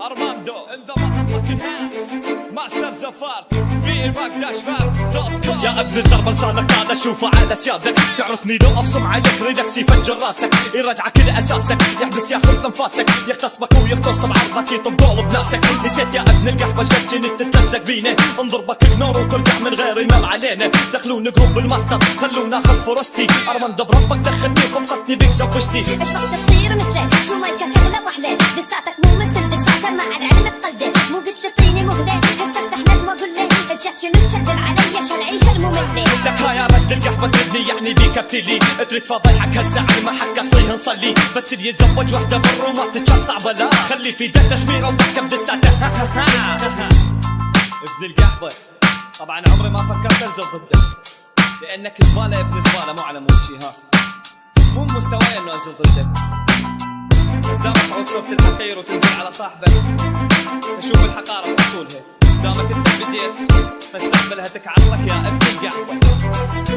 Armando in the motherfucking house. Master Zafar VRAC-FAR.com. يا ابن زرب لسانك انا اشوفه على سيادك. تعرفني لو افصم عليك ريلكس يفجر راسك، يرجعك لاساسك، يحبس ياخذ انفاسك، يغتصبك ويغتصب عرضك، يطب طول بناسك. نسيت يا ابن القحبه جنت تتلزق بينا، نضربك اجنور وترجع من غير مال علينا. دخلونا جروب الماستر خلونا اخذ فرصتي، ارمندو بربك دخلني خلصتني بيك زوجتي. ايش وقت تصير مثلك؟ شو مايكك اغلى وحلة؟ لساتك مو مثل لساتك مع العلم تقلد، مو قلت لطيني مهلة هسه افتحنا واقول له شنو تشذب علي شالعيشه المملة. لك يا رجل القحبه تبني يعني بيك ابتلي، تريد فضيحك هسه على ما حق اصلي نصلي، بس اللي يتزوج وحده بر وما تتشال صعبه لا، خلي في دك تشميره وتركب دساته. ابن القحبه طبعا عمري ما فكرت انزل ضدك، لانك زباله يا ابن زباله مو على مود شي، ها مو مستواي انه انزل ضدك، بس دامك عود صرت الحقير وتنزل على صاحبك اشوف الحقاره باصولها. دامك انت بديت فاستقبلها تكعرضك يا ابن القحبه.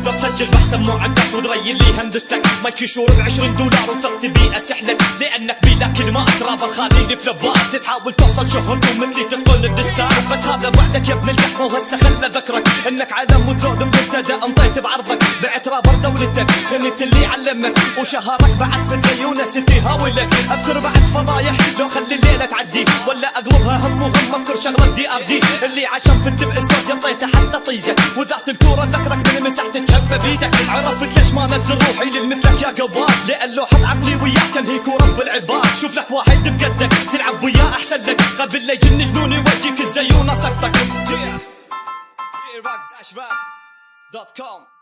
لا تسجل بحسن مو عندك وتغير لي هندستك، مايك يشور ب$20 وثقت بي اسحلك، لانك بلا كلمات رابر خليني في لبات، تحاول توصل شهرته من اللي تدخل الدسات، بس هذا بعدك يا ابن القحبه وهسه خلى ذكرك انك علم وتلود مبتدى انطيت بعرضك، بعت رابر دولتك غنيت اللي علمك وشهرك بعد فت زي ونسيتي هاولك. اذكر بعد فضايح لو خلي الليله تعدي، ولا اقلبها هم وغم اذكر شغله دي ار دي اللي عشان في الدب استوديو انطيته حتى طيزك، وذات الكوره ذكرك من مسحت تشبه بيدك. عرفت ليش ما نزل روحي للمثلك يا قباد، لان لوحة عقلي وياك كان هيك ورب العباد. شوف لك واحد بقدك تلعب وياه احسن لك، قبل لا يجن جنوني وجهك الزيونه سقطك. VRAC-FAR.com